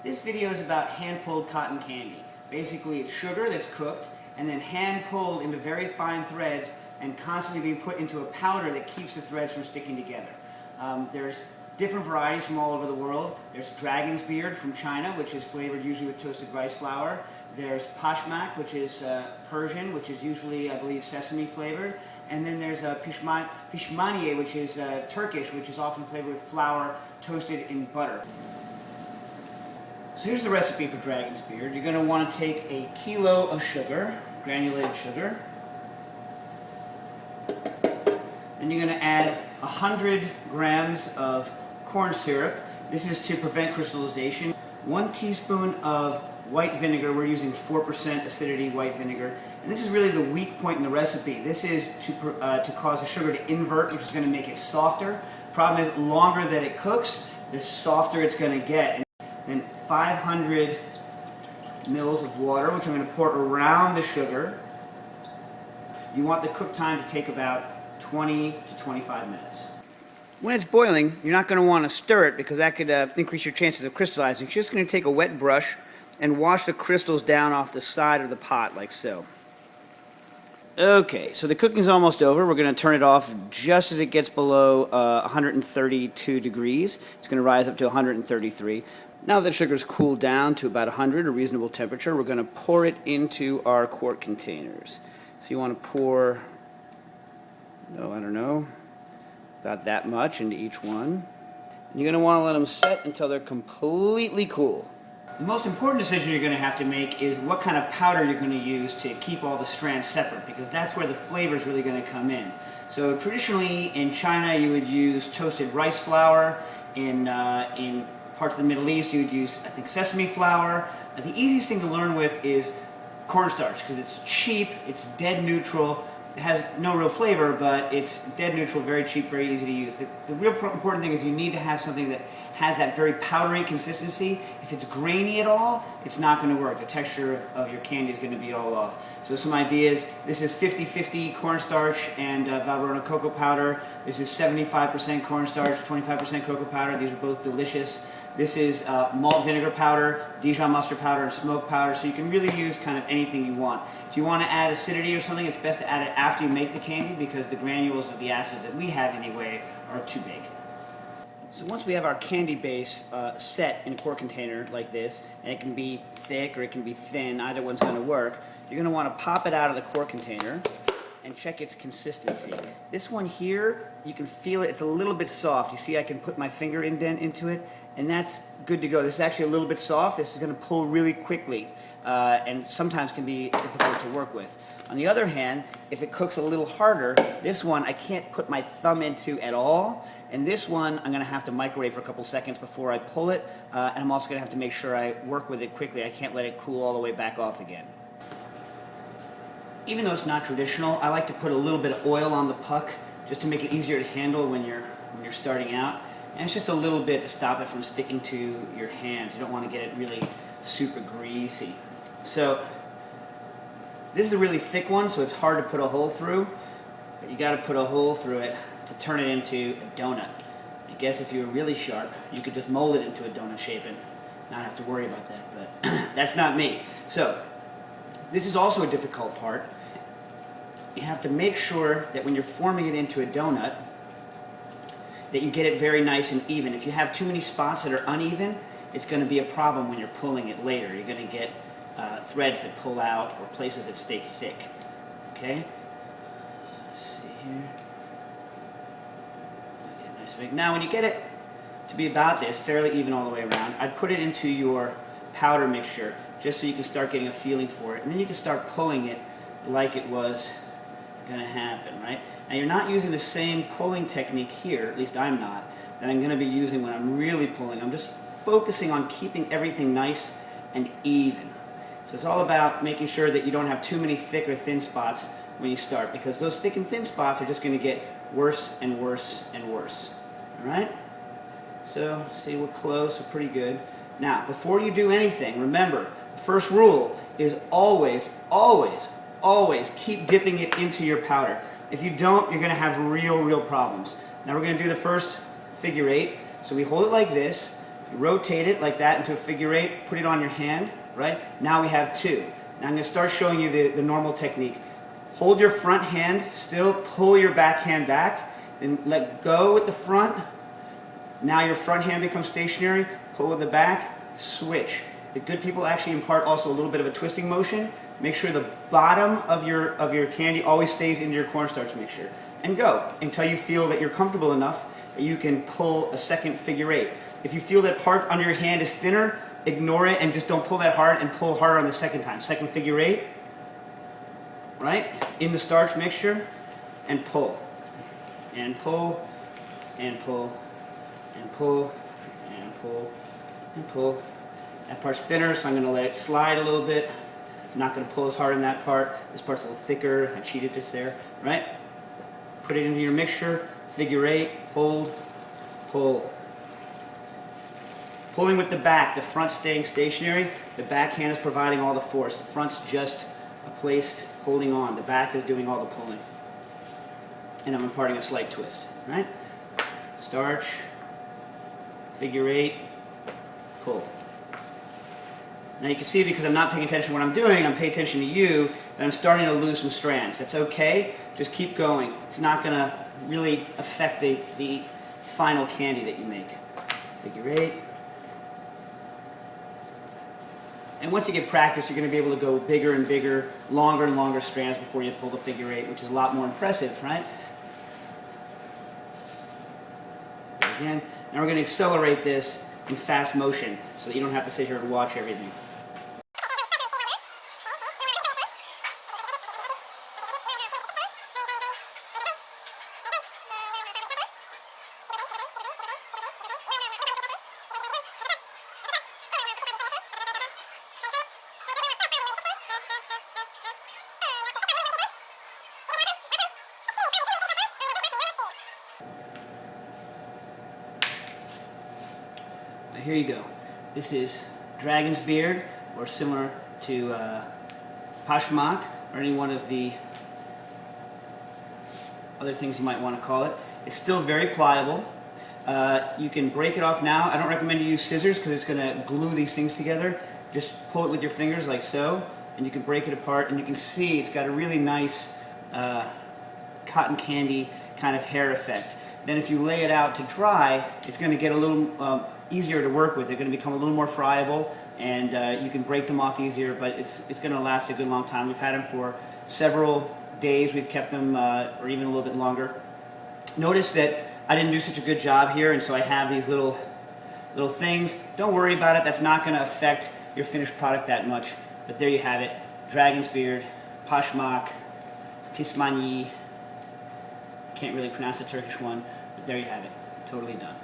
This video is about hand-pulled cotton candy. Basically, it's sugar that's cooked and then hand-pulled into very fine threads and constantly being put into a powder that keeps the threads from sticking together. There's different varieties from all over the world. There's dragon's beard from China, which is flavored usually with toasted rice flour. There's Pashmak, which is Persian, which is usually, I believe, sesame flavored. And then there's Pishmanie, which is Turkish, which is often flavored with flour toasted in butter. So here's the recipe for dragon's beard. You're going to want to take a kilo of sugar, granulated sugar. Then you're going to add 100 grams of corn syrup. This is to prevent crystallization. 1 teaspoon of white vinegar. We're using 4% acidity white vinegar. And this is really the weak point in the recipe. This is to cause the sugar to invert, which is going to make it softer. Problem is, the longer that it cooks, the softer it's going to get. And then 500 mils of water, which I'm going to pour around the sugar. You want the cook time to take about 20 to 25 minutes. When it's boiling, you're not going to want to stir it because that could increase your chances of crystallizing. You're just going to take a wet brush and wash the crystals down off the side of the pot like so. Okay, so the cooking's almost over. We're going to turn it off just as it gets below 132 degrees. It's going to rise up to 133. Now that the sugar's cooled down to about 100, a reasonable temperature, we're going to pour it into our quart containers. So you want to pour, about that much into each one. And you're going to want to let them set until they're completely cool. The most important decision you're going to have to make is what kind of powder you're going to use to keep all the strands separate, because that's where the flavor is really going to come in. So traditionally in China you would use toasted rice flour. In parts of the Middle East you would use, I think, sesame flour. The easiest thing to learn with is cornstarch because it's cheap, it's dead neutral. It has no real flavor, but it's dead neutral, very cheap, very easy to use. The real important thing is you need to have something that has that very powdery consistency. If it's grainy at all, it's not going to work. The texture of your candy is going to be all off. So some ideas: this is 50-50 cornstarch and Valrhona cocoa powder. This is 75% cornstarch, 25% cocoa powder. These are both delicious. This is malt vinegar powder, Dijon mustard powder, and smoke powder, so you can really use kind of anything you want. If you want to add acidity or something, it's best to add it after you make the candy because the granules of the acids that we have anyway are too big. So once we have our candy base set in a quart container like this, and it can be thick or it can be thin, either one's going to work, you're going to want to pop it out of the quart container and check its consistency. This one here, you can feel it, it's a little bit soft. You see I can put my finger indent into it, and that's good to go. This is actually a little bit soft. This is going to pull really quickly and sometimes can be difficult to work with. On the other hand, if it cooks a little harder, this one I can't put my thumb into at all, and this one I'm going to have to microwave for a couple seconds before I pull it, and I'm also going to have to make sure I work with it quickly. I can't let it cool all the way back off again. Even though it's not traditional, I like to put a little bit of oil on the puck just to make it easier to handle when you're starting out. And it's just a little bit to stop it from sticking to your hands. You don't want to get it really super greasy. So this is a really thick one, so it's hard to put a hole through, but you got to put a hole through it to turn it into a donut. I guess if you were really sharp, you could just mold it into a donut shape and not have to worry about that, but that's not me. So this is also a difficult part. You have to make sure that when you're forming it into a donut, that you get it very nice and even. If you have too many spots that are uneven, it's going to be a problem when you're pulling it later. You're going to get threads that pull out or places that stay thick. Okay? Let's see here. Get it nice and big. Now when you get it to be about this, fairly even all the way around, I'd put it into your powder mixture just so you can start getting a feeling for it. And then you can start pulling it like it was going to happen, right? Now you're not using the same pulling technique here, at least I'm not, that I'm going to be using when I'm really pulling. I'm just focusing on keeping everything nice and even. So it's all about making sure that you don't have too many thick or thin spots when you start, because those thick and thin spots are just going to get worse and worse and worse. All right? So, see, we're close, we're pretty good. Now, before you do anything, remember, the first rule is always, always, always keep dipping it into your powder. If you don't, you're going to have real problems. Now we're going to do the first figure eight. So we hold it like this. You rotate it like that into a figure eight, put it on your hand, right? Now we have two. Now I'm going to start showing you the normal technique. Hold your front hand still, pull your back hand back, then let go with the front. Now your front hand becomes stationary, pull with the back, switch. The good people actually impart also a little bit of a twisting motion. Make sure the bottom of your candy always stays into your cornstarch mixture. And go until you feel that you're comfortable enough that you can pull a second figure eight. If you feel that part under your hand is thinner, ignore it and just don't pull that hard and pull harder on the second time. Second figure eight, right? In the starch mixture, and pull. And pull, and pull, and pull, and pull, and pull. That part's thinner, so I'm going to let it slide a little bit. I'm not going to pull as hard in that part. This part's a little thicker. I cheated just there, right? Put it into your mixture, figure eight, hold, pull. Pulling with the back, the front staying stationary, the back hand is providing all the force. The front's just a place holding on. The back is doing all the pulling. And I'm imparting a slight twist, right? Starch, figure eight, pull. Now you can see, because I'm not paying attention to what I'm doing, I'm paying attention to you, that I'm starting to lose some strands. That's okay, just keep going. It's not going to really affect the final candy that you make. Figure eight. And once you get practice, you're going to be able to go bigger and bigger, longer and longer strands before you pull the figure eight, which is a lot more impressive, right? Again, now we're going to accelerate this in fast motion so that you don't have to sit here and watch everything. Here you go. This is dragon's beard, or similar to Pashmak, or any one of the other things you might want to call it. It's still very pliable. You can break it off now. I don't recommend you use scissors because it's going to glue these things together. Just pull it with your fingers like so, and you can break it apart, and you can see it's got a really nice cotton candy kind of hair effect. Then if you lay it out to dry, it's going to get a little easier to work with. They're going to become a little more friable, and you can break them off easier, but it's going to last a good long time. We've had them for several days. We've kept them, or even a little bit longer. Notice that I didn't do such a good job here, and so I have these little things. Don't worry about it. That's not going to affect your finished product that much. But there you have it. Dragon's beard, Pashmak, Pishmanie. Can't really pronounce the Turkish one, but there you have it. Totally done.